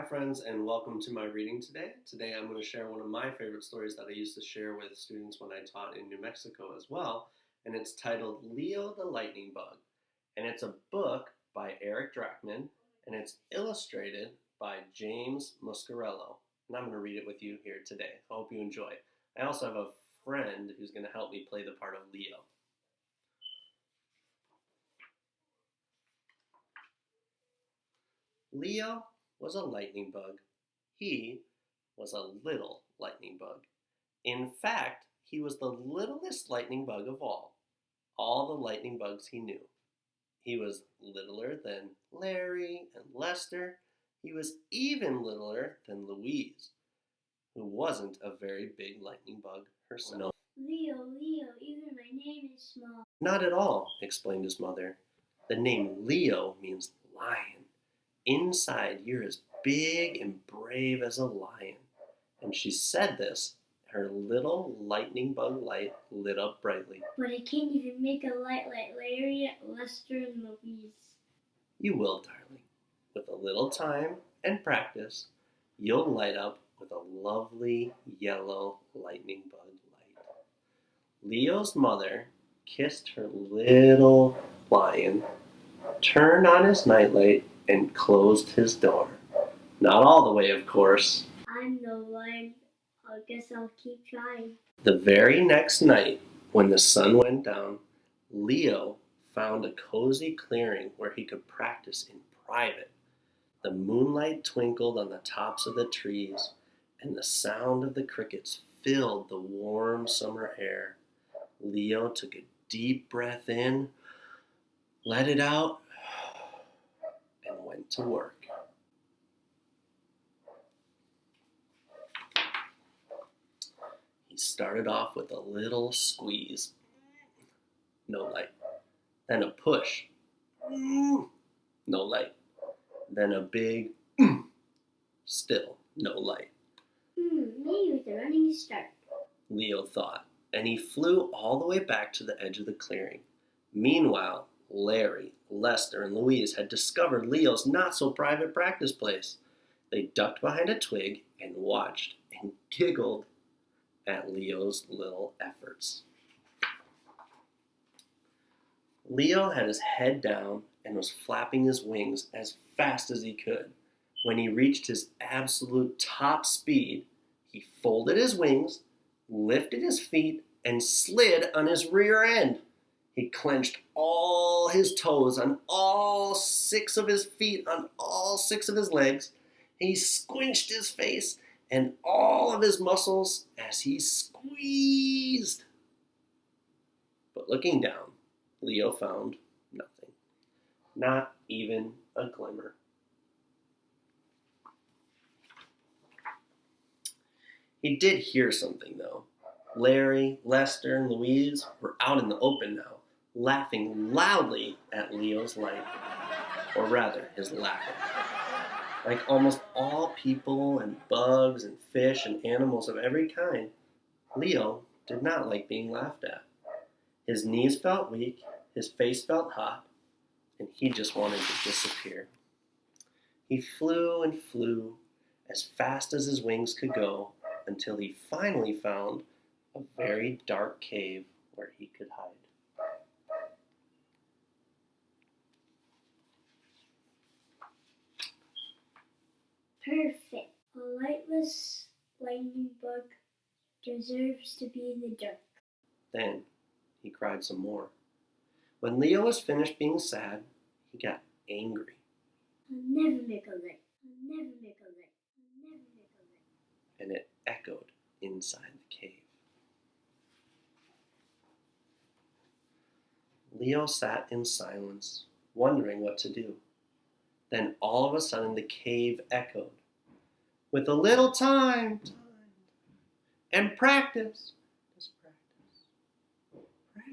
friends, and welcome to my reading today. Today I'm going to share one of my favorite stories that I used to share with students when I taught in New Mexico as well, and it's titled Leo the Lightning Bug. And it's a book by Eric Drachman, and it's illustrated by James Muscarello. And I'm going to read it with you here today. I hope you enjoy. I also have a friend who's going to help me play the part of Leo. Leo was a lightning bug. He was a little lightning bug. In fact, he was the littlest lightning bug of all the lightning bugs he knew. He was littler than Larry and Lester. He was even littler than Louise, who wasn't a very big lightning bug herself. No. Leo, even my name is small. Not at all, explained his mother. The name Leo means lion. Inside, you're as big and brave as a lion. And she said this. Her little lightning bug light lit up brightly. But I can't even make a light like Larry, Lester, and Louise. You will, darling. With a little time and practice, you'll light up with a lovely yellow lightning bug light. Leo's mother kissed her little lion, turned on his nightlight, and closed his door. Not all the way, of course. I'm no lion. I guess I'll keep trying. The very next night, when the sun went down, Leo found a cozy clearing where he could practice in private. The moonlight twinkled on the tops of the trees, and the sound of the crickets filled the warm summer air. Leo took a deep breath in, let it out, and went to work. He started off with a little squeeze. No light. Then a push. No light. Then a big still no light. Me with a running start, Leo thought, and he flew all the way back to the edge of the clearing. Meanwhile, Larry, Lester, and Louise had discovered Leo's not-so-private practice place. They ducked behind a twig and watched and giggled at Leo's little efforts. Leo had his head down and was flapping his wings as fast as he could. When he reached his absolute top speed, he folded his wings, lifted his feet, and slid on his rear end. He clenched all his toes on all 6 of his feet, on all 6 of his legs. He squinched his face and all of his muscles as he squeezed. But looking down, Leo found nothing. Not even a glimmer. He did hear something, though. Larry, Lester, and Louise were out in the open now, laughing loudly at Leo's light, or rather, his lack of it. Like almost all people and bugs and fish and animals of every kind, Leo did not like being laughed at. His knees felt weak, his face felt hot, and he just wanted to disappear. He flew and flew as fast as his wings could go until he finally found a very dark cave where he could hide. Perfect. A lightless lightning bug deserves to be in the dark. Then he cried some more. When Leo was finished being sad, he got angry. I'll never make a light. I'll never make a light. I'll never make a light. And it echoed inside the cave. Leo sat in silence, wondering what to do. Then all of a sudden the cave echoed. With a little time, and practice. Just practice.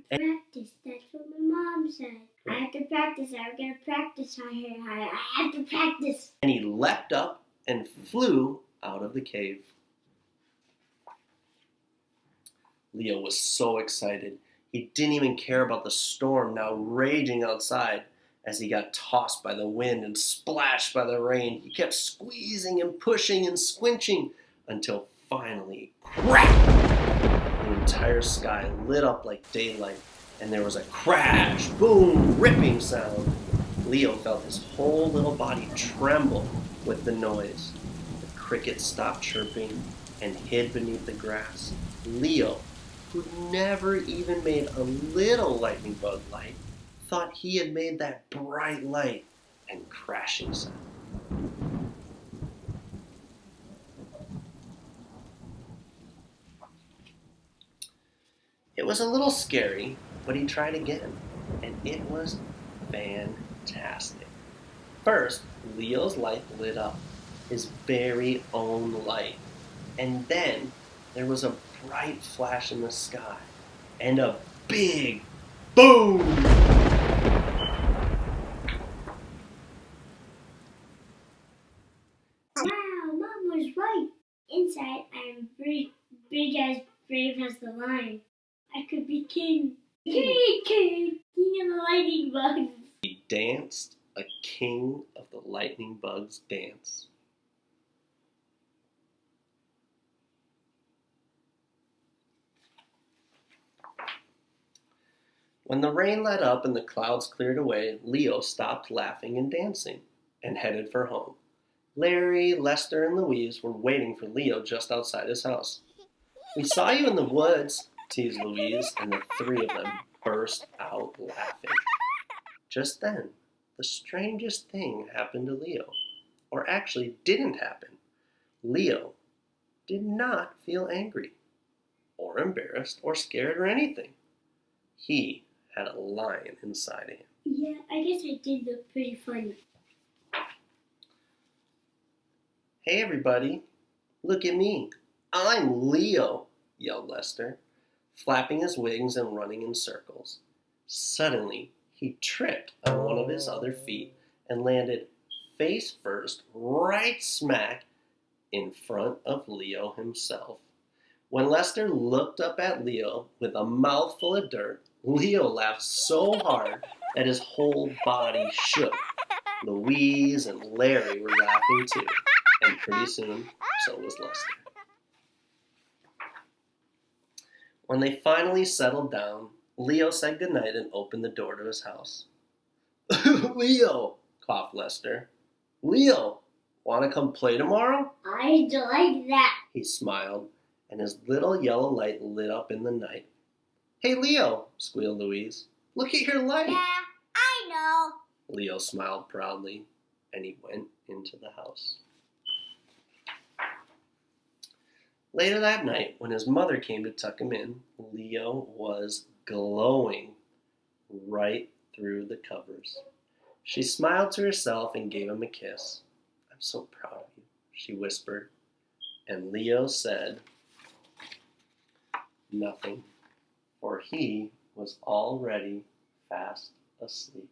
Practice, that's what my mom said. I have to practice, I'm going to practice. I have to practice. And he leapt up and flew out of the cave. Leo was so excited. He didn't even care about the storm now raging outside. As he got tossed by the wind and splashed by the rain, he kept squeezing and pushing and squinching until finally, crack! The entire sky lit up like daylight, and there was a crash, boom, ripping sound. Leo felt his whole little body tremble with the noise. The crickets stopped chirping and hid beneath the grass. Leo, who'd never even made a little lightning bug light, thought he had made that bright light and crashing sound. It was a little scary, but he tried again, and it was fantastic. First, Leo's light lit up, his very own light, and then there was a bright flash in the sky, and a big boom! Wow, Mom was right. Inside, I am big as brave as the lion. I could be king. King of the lightning bugs. He danced a king of the lightning bugs dance. When the rain let up and the clouds cleared away, Leo stopped laughing and dancing and headed for home. Larry, Lester, and Louise were waiting for Leo just outside his house. "We saw you in the woods," teased Louise, and the three of them burst out laughing. Just then, the strangest thing happened to Leo. Or actually didn't happen. Leo did not feel angry, or embarrassed, or scared, or anything. He had a lion inside of him. Yeah, I guess I did look pretty funny. "Hey everybody, look at me. I'm Leo," yelled Lester, flapping his wings and running in circles. Suddenly, he tripped on one of his other feet and landed face first right smack in front of Leo himself. When Lester looked up at Leo with a mouthful of dirt, Leo laughed so hard that his whole body shook. Louise and Larry were laughing too, and pretty soon, so was Lester. When they finally settled down, Leo said goodnight and opened the door to his house. "Leo," coughed Lester. "Leo, want to come play tomorrow?" I'd like that. He smiled, and his little yellow light lit up in the night. "Hey, Leo," squealed Louise. "Look at your light." Yeah, I know. Leo smiled proudly, and he went into the house. Later that night, when his mother came to tuck him in, Leo was glowing right through the covers. She smiled to herself and gave him a kiss. "I'm so proud of you," she whispered. And Leo said nothing, for he was already fast asleep.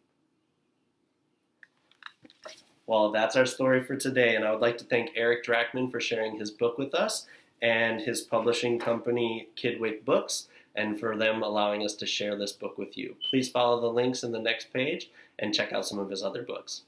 Well, that's our story for today, and I would like to thank Eric Drachman for sharing his book with us, and his publishing company, Kidwick Books, and for them allowing us to share this book with you. Please follow the links in the next page and check out some of his other books.